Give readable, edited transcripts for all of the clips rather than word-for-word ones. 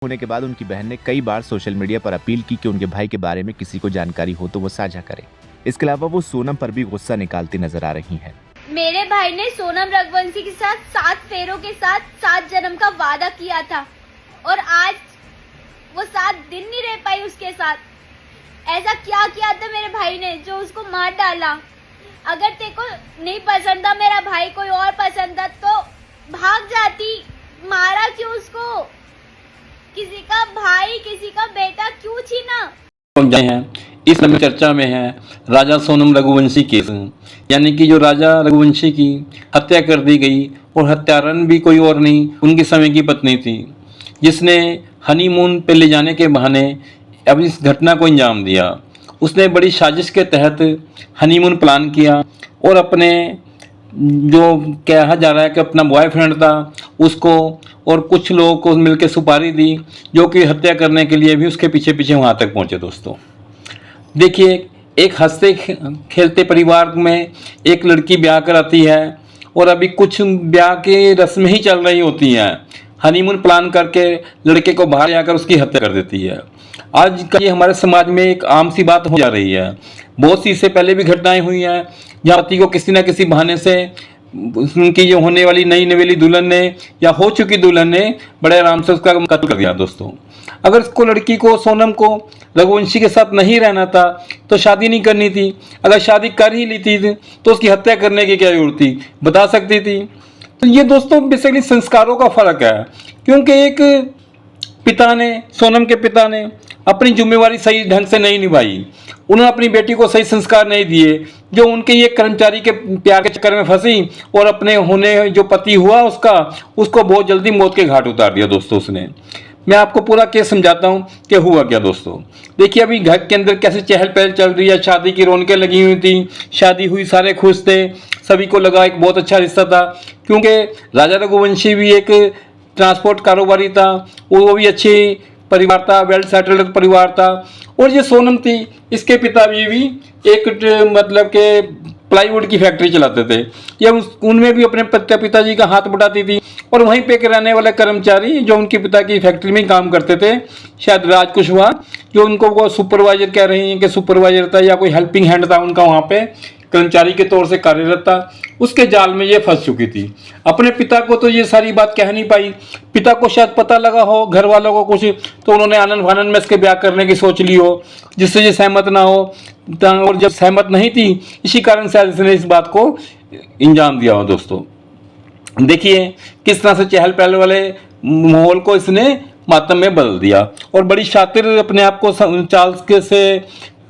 होने के बाद उनकी बहन ने कई बार सोशल मीडिया पर अपील की कि उनके भाई के बारे में किसी को जानकारी हो तो वो साझा करे। इसके अलावा वो सोनम पर भी गुस्सा निकालती नजर आ रही हैं। मेरे भाई ने सोनम रघुवंशी के साथ 7 फेरों के साथ 7 जन्म का वादा किया था और आज वो 7 दिन नहीं रह पाई उसके साथ। ऐसा क्या किया था मेरे भाई ने जो उसको मार डाला। अगर तेरे को नहीं पसंद था मेरा भाई, कोई और पसंद था तो भाग जाती, मारा क्यों उसको? किसी का भाई, किसी का बेटा क्यों छीना? हैं इस लंबी चर्चा में है राजा सोनम रघुवंशी केस, यानी कि जो राजा रघुवंशी की हत्या कर दी गई और हत्यारन भी कोई और नहीं उनकी समय की पत्नी थी, जिसने हनीमून पे ले जाने के बहाने अब इस घटना को अंजाम दिया। उसने बड़ी साजिश के तहत हनीमून प्लान किया और अपने जो कहा जा रहा है कि अपना बॉयफ्रेंड था उसको और कुछ लोगों को मिलकर सुपारी दी, जो कि हत्या करने के लिए भी उसके पीछे पीछे वहाँ तक पहुँचे। दोस्तों देखिए, एक हंसते खेलते परिवार में एक लड़की ब्याह कराती है और अभी कुछ ब्याह की रस्में ही चल रही होती हैं, हनीमून प्लान करके लड़के को बाहर आकर उसकी हत्या कर देती है। आज का ये हमारे समाज में एक आम सी बात हो जा रही है। बहुत सी इससे पहले भी घटनाएं हुई हैं जहाँ पति को किसी न किसी बहाने से उनकी जो होने वाली नई नवेली दुल्हन ने या हो चुकी दुल्हन ने बड़े आराम से उसका कत्ल कर दिया। दोस्तों अगर इसको लड़की को सोनम को रघुवंशी के साथ नहीं रहना था तो शादी नहीं करनी थी। अगर शादी कर ही ली थी तो उसकी हत्या करने की क्या जरूरत थी, बता सकती थी। तो ये दोस्तों बेसिकली संस्कारों का फर्क है, क्योंकि एक पिता ने, सोनम के पिता ने अपनी जिम्मेवारी सही ढंग से नहीं निभाई। उन्होंने अपनी बेटी को सही संस्कार नहीं दिए, जो उनके ये कर्मचारी के प्यार के चक्कर में फंसी और अपने होने जो पति हुआ उसको बहुत जल्दी मौत के घाट उतार दिया। दोस्तों उसने, मैं आपको पूरा केस समझाता हूँ कि हुआ क्या। दोस्तों देखिए, अभी घर के अंदर कैसे चहल पहल चल रही है, शादी की रौनकें लगी हुई थी, शादी हुई, सारे खुश थे, सभी को लगा एक बहुत अच्छा रिश्ता था, क्योंकि राजा रघुवंशी भी एक ट्रांसपोर्ट कारोबारी था, वो भी अच्छी परिवार था, वेल सेटल्ड परिवार था। और ये सोनम थी, इसके पिता भी एक मतलब के प्लाईवुड की फैक्ट्री चलाते थे। ये उनमें भी अपने पिताजी का हाथ बटाती थी और वहीं पे रहने वाले कर्मचारी जो उनके पिता की फैक्ट्री में काम करते थे, शायद राज कुशवाहा, जो उनको वो सुपरवाइजर कह रही हैं कि सुपरवाइजर था या कोई हेल्पिंग हैंड था उनका, वहाँ पे कर्मचारी के तौर से कार्यरत था, उसके जाल में ये फंस चुकी थी। अपने पिता को तो ये सारी बात कह नहीं पाई, पिता को शायद पता लगा हो, घर वालों को कुछ, तो उन्होंने आनंद फानंद में इसके ब्याह करने की सोच ली हो, जिससे ये सहमत ना हो। और जब सहमत नहीं थी, इसी कारण शायद इसने इस बात को अंजाम दिया हो। दोस्तों देखिए किस तरह से चहल पहल वाले माहौल को इसने मातम में बदल दिया और बड़ी शातिर अपने आप को चाल के से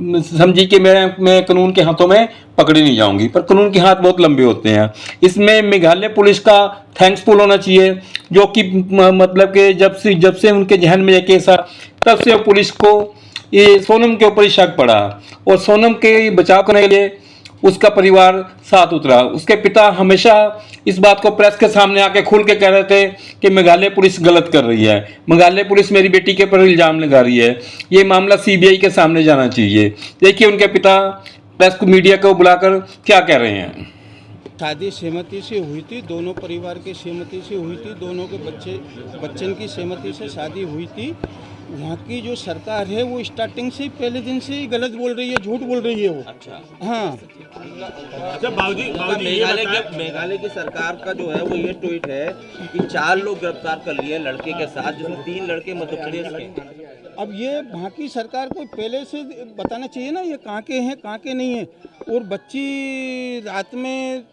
समझी कि मैं कानून के हाथों में पकड़ी नहीं जाऊंगी, पर कानून के हाथ बहुत लंबे होते हैं। इसमें मेघालय पुलिस का थैंक्सफुल होना चाहिए, जो कि मतलब कि जब से उनके जहन में यह केस आया तब से पुलिस को ये सोनम के ऊपर ही शक पड़ा और सोनम के बचाव करने के लिए उसका परिवार साथ उतरा। उसके पिता हमेशा इस बात को प्रेस के सामने आके खुल के कह रहे थे कि मेघालय पुलिस गलत कर रही है, मेघालय पुलिस मेरी बेटी के ऊपर इल्जाम लगा रही है, ये मामला सीबीआई के सामने जाना चाहिए। देखिए उनके पिता प्रेस को, मीडिया को बुलाकर क्या कह रहे हैं। शादी सहमति से हुई थी, दोनों परिवार की सहमति से हुई थी, दोनों के बच्चन की सहमति से शादी हुई थी। वहाँ की जो सरकार है वो स्टार्टिंग से पहले दिन से ही गलत बोल रही है, झूठ बोल रही है वो। अच्छा हाँ, मेघालय की सरकार का जो है वो ये ट्वीट है कि 4 लोग गिरफ्तार कर लिए लड़के के साथ, जिसमें 3 लड़के मध्य प्रदेश के। अब ये वहाँ की सरकार को पहले से बताना चाहिए ना, ये कहाँ के हैं कहाँ के नहीं है। और बच्ची रात में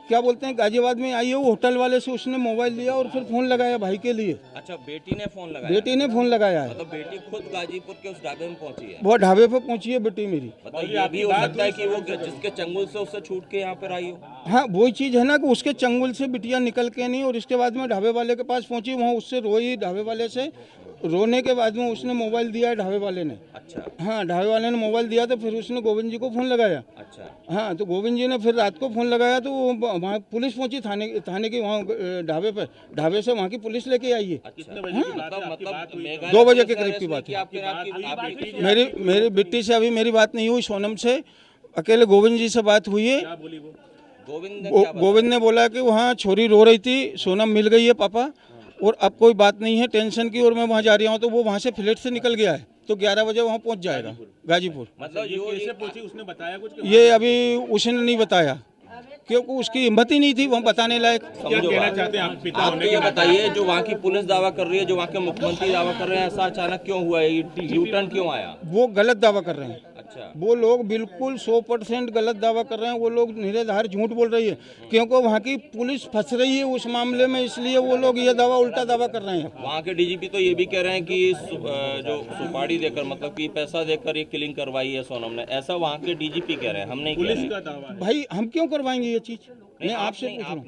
क्या बोलते हैं गाजियाबाद में आई है, वो होटल वाले से उसने मोबाइल लिया और फिर फोन लगाया भाई के लिए। अच्छा, बेटी ने फोन लगाया? बेटी ने फोन लगाया है। मतलब बेटी खुद गाजीपुर के उस ढाबे में पहुंची है? वो ढाबे पे पहुंची है बेटी मेरी। मतलब ये भी हो सकता है कि वो जिसके चंगुल से उससे छूट के यहाँ पर आई हो। हाँ, वही चीज़ है ना कि उसके चंगुल से बिटिया निकल के नहीं, और इसके बाद में ढाबे वाले के पास पहुंची, वहाँ उससे रोई, ढाबे वाले से रोने के बाद में उसने मोबाइल दिया है ढाबे वाले ने। अच्छा हाँ, ढाबे वाले ने मोबाइल दिया तो फिर उसने गोविंद जी को फ़ोन लगाया। अच्छा हाँ, तो गोविंद जी ने फिर रात को फ़ोन लगाया तो वहाँ पुलिस पहुंची थाने की, वहाँ ढाबे पर, ढाबे से वहाँ की पुलिस लेके आई है। मतलब 2 बजे के करीब की बात है। मेरी बेटी से अभी मेरी बात नहीं हुई, सोनम से अकेले गोविंद जी से बात हुई है। गोविंद ने बोला कि वहाँ छोरी रो रही थी, सोनम मिल गई है पापा, और अब कोई बात नहीं है टेंशन की, और मैं वहाँ जा रहा हूँ तो वो वहाँ से फ्लैट से निकल गया है तो 11 बजे वहाँ पहुँच जाएगा गाजीपुर। मतलब ये कैसे पहुंची, उसने बताया कुछ? ये अभी उसने नहीं बताया क्योंकि उसकी हिम्मत ही नहीं थी वहाँ बताने लायक। क्या कहना चाहते हैं आप पिता होने के? बताइए, जो वहाँ की पुलिस दावा कर रही है, जो वहाँ के मुख्यमंत्री दावा कर रहे हैं, ऐसा अचानक क्यों हुआ है, यू टर्न क्यों आया? वो गलत दावा कर रहे हैं। अच्छा, वो लोग बिल्कुल 100% गलत दावा कर रहे हैं। वो लोग निराधार झूठ बोल रही है क्योंकि वहाँ की पुलिस फंस रही है उस मामले में, इसलिए वो लोग ये दावा उल्टा दावा कर रहे हैं। वहाँ के डीजीपी तो ये भी कह रहे हैं कि जो सुपारी देकर, मतलब कि पैसा देकर ये किलिंग करवाई है सोनम ने, ऐसा वहाँ के डीजीपी कह रहे हैं, हम नहीं कह रहे हैं। भाई हम क्यों करवाएंगे ये चीज, मैं आपसे पूछ रहा हूँ।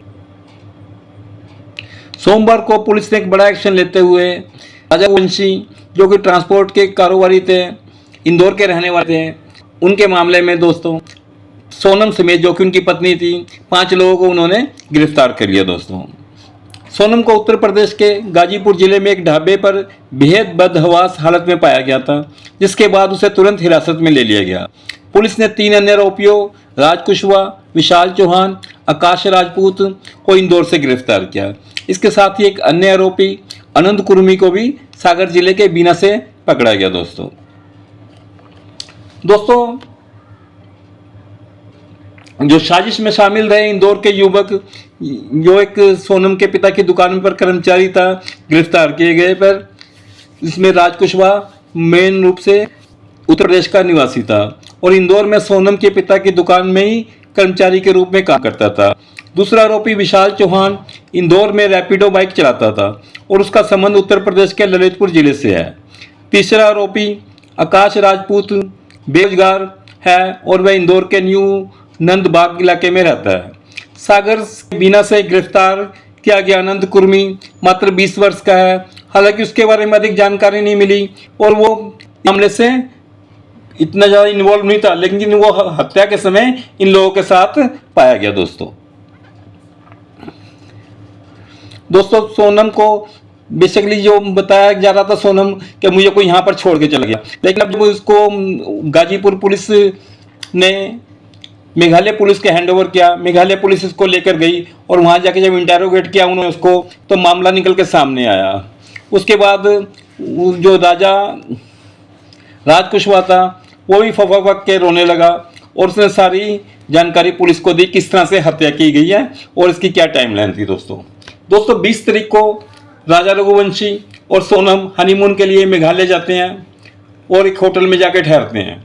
सोमवार को पुलिस ने एक बड़ा एक्शन लेते हुए राजा वंशी, जो कि ट्रांसपोर्ट के कारोबारी थे, इंदौर के रहने वाले थे, उनके मामले में दोस्तों सोनम समेत जो कि उनकी पत्नी थी 5 लोगों को उन्होंने गिरफ्तार कर लिया। दोस्तों सोनम को उत्तर प्रदेश के गाजीपुर जिले में एक ढाबे पर बेहद बदहवास हालत में पाया गया था, जिसके बाद उसे तुरंत हिरासत में ले लिया गया। पुलिस ने 3 अन्य आरोपियों राज कुशवाहा, विशाल चौहान, आकाश राजपूत को इंदौर से गिरफ्तार किया। इसके साथ ही एक अन्य आरोपी आनंद कुर्मी को भी सागर जिले के बीना से पकड़ा गया। दोस्तों जो साजिश में शामिल रहे इंदौर के युवक, जो एक सोनम के पिता की दुकान पर कर्मचारी था, गिरफ्तार किए गए। पर इसमें राज कुशवाहा मेन रूप से उत्तर प्रदेश का निवासी था और इंदौर में सोनम के पिता की दुकान में ही कर्मचारी के रूप में काम करता था। दूसरा आरोपी विशाल चौहान इंदौर में रैपिडो बाइक चलाता था और उसका संबंध उत्तर प्रदेश के ललितपुर जिले से है। तीसरा आरोपी आकाश राजपूत बेरोजगार है और वह इंदौर के न्यू नंदबाग इलाके में रहता है। सागर बीना से गिरफ्तार किया गया आनंद कुर्मी मात्र 20 वर्ष का है। हालांकि उसके बारे में अधिक जानकारी नहीं मिली और वो मामले से इतना ज़्यादा इन्वॉल्व नहीं था, लेकिन वो हत्या के समय इन लोगों के साथ पाया गया। दोस्तों सोनम को बेसिकली जो बताया जा रहा था सोनम कि मुझे कोई यहाँ पर छोड़ के चला गया, लेकिन अब जब उसको गाजीपुर पुलिस ने मेघालय पुलिस के हैंडओवर किया, मेघालय पुलिस इसको लेकर गई और वहाँ जाके जब इंटेरोगेट किया उन्होंने उसको, तो मामला निकल के सामने आया। उसके बाद जो राज कुशवाहा था वो भी फक के रोने लगा और उसने सारी जानकारी पुलिस को दी किस तरह से हत्या की गई है और इसकी क्या टाइमलाइन थी। दोस्तों 20 तारीख को राजा रघुवंशी और सोनम हनीमून के लिए मेघालय जाते हैं और एक होटल में जाकर ठहरते हैं,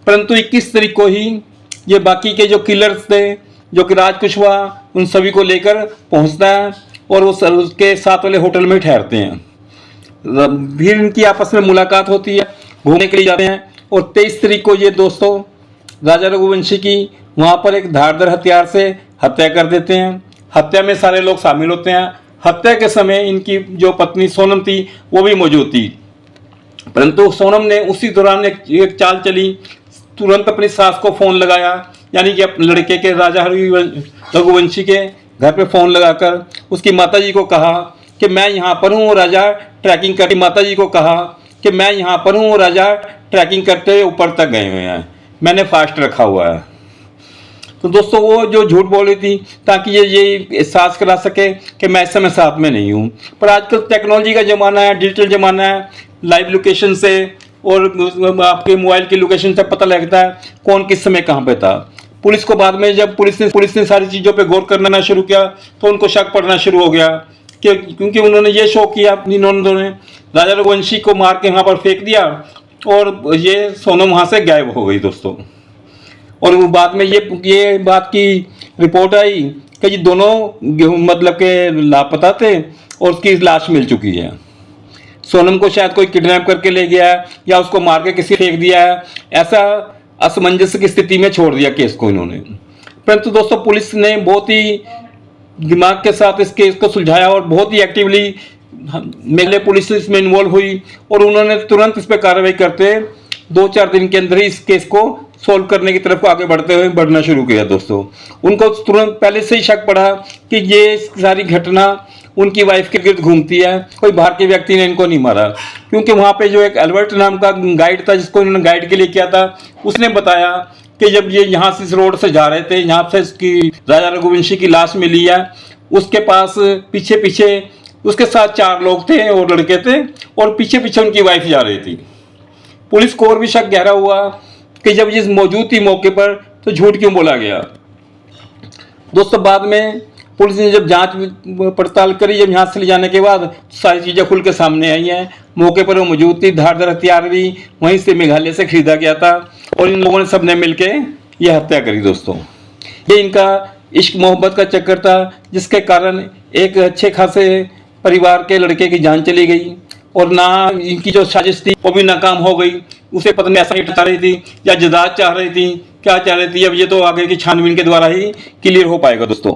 परंतु 21 तारीख को ही ये बाकी के जो किलर्स थे, जो कि राज कुशवाहा, उन सभी को लेकर पहुंचता है और वो उसके साथ वाले होटल में ठहरते हैं। फिर इनकी आपस में मुलाकात होती है, घूमने के लिए जाते हैं और 23 तारीख को ये दोस्तों राजा रघुवंशी की वहाँ पर एक धारदार हथियार से हत्या कर देते हैं। हत्या में सारे लोग शामिल होते हैं। हत्या के समय इनकी जो पत्नी सोनम थी वो भी मौजूद थी, परंतु सोनम ने उसी दौरान एक चाल चली, तुरंत अपनी सास को फ़ोन लगाया, यानी कि अपने लड़के के राजा रघुवंशी के घर पे फ़ोन लगाकर उसकी माताजी को कहा कि मैं यहाँ पर हूँ, राजा ट्रैकिंग करती माताजी को कहा कि मैं यहाँ पर हूँ, राजा ट्रैकिंग करते हुए ऊपर तक गए हुए हैं, मैंने फास्ट रखा हुआ है। तो दोस्तों वो जो झूठ बोल रही थी ताकि ये एहसास करा सके कि मैं इस समय साथ में नहीं हूँ। पर आजकल टेक्नोलॉजी का ज़माना है, डिजिटल ज़माना है, लाइव लोकेशन से और आपके मोबाइल की लोकेशन से पता लगता है कौन किस समय कहाँ पे था। पुलिस को बाद में जब पुलिस ने सारी चीज़ों पे गौर करना शुरू किया तो उनको शक पड़ना शुरू हो गया कि क्योंकि उन्होंने ये शो किया, अपनी ननदों ने राजा रघुवंशी को मार के वहाँ पर फेंक दिया और ये सोनम वहाँ से गायब हो गई। दोस्तों और वो बाद में ये बात की रिपोर्ट आई कि ये दोनों मतलब के लापता थे और उसकी लाश मिल चुकी है। सोनम को शायद कोई किडनैप करके ले गया है या उसको मार के किसी फेंक दिया है, ऐसा असमंजस की स्थिति में छोड़ दिया केस को इन्होंने। परंतु दोस्तों पुलिस ने बहुत ही दिमाग के साथ इस केस को सुलझाया और बहुत ही एक्टिवली मेघालय पुलिस इसमें इन्वॉल्व हुई और उन्होंने तुरंत इस पर कार्रवाई करते 2-4 दिन के अंदर ही इस केस को सोल्व करने की तरफ आगे बढ़ना शुरू किया। दोस्तों उनको तुरंत पहले से ही शक पड़ा कि ये सारी घटना उनकी वाइफ के गिर्द घूमती है, कोई बाहर के व्यक्ति ने इनको नहीं मारा, क्योंकि वहाँ पे जो एक एल्बर्ट नाम का गाइड था जिसको इन्होंने गाइड के लिए किया था, उसने बताया कि जब ये यहाँ से इस रोड से जा रहे थे, यहाँ से इसकी राजा रघुवंशी की लाश मिली है, उसके पास पीछे पीछे उसके साथ 4 लोग थे और लड़के थे और पीछे पीछे उनकी वाइफ जा रही थी। पुलिस को और भी शक गहरा हुआ कि जब ये मौजूद थी मौके पर तो झूठ क्यों बोला गया। दोस्तों बाद में पुलिस ने जब जांच पड़ताल करी, जब यहाँ से ले जाने के बाद सारी चीज़ें खुल के सामने आई हैं। मौके पर वो मौजूद थी, धारदार हथियार भी वहीं से मेघालय से खरीदा गया था और इन लोगों ने सबने मिलके ये हत्या करी। दोस्तों ये इनका इश्क मोहब्बत का चक्कर था, जिसके कारण एक अच्छे खासे परिवार के लड़के की जान चली गई और ना इनकी जो साजिश थी वो भी नाकाम हो गई। उसे पत्नी ऐसा ही चाह रही थी या जदाद चाह रही थी, क्या चाह रही थी, अब ये तो आगे की छानबीन के द्वारा ही क्लियर हो पाएगा। दोस्तों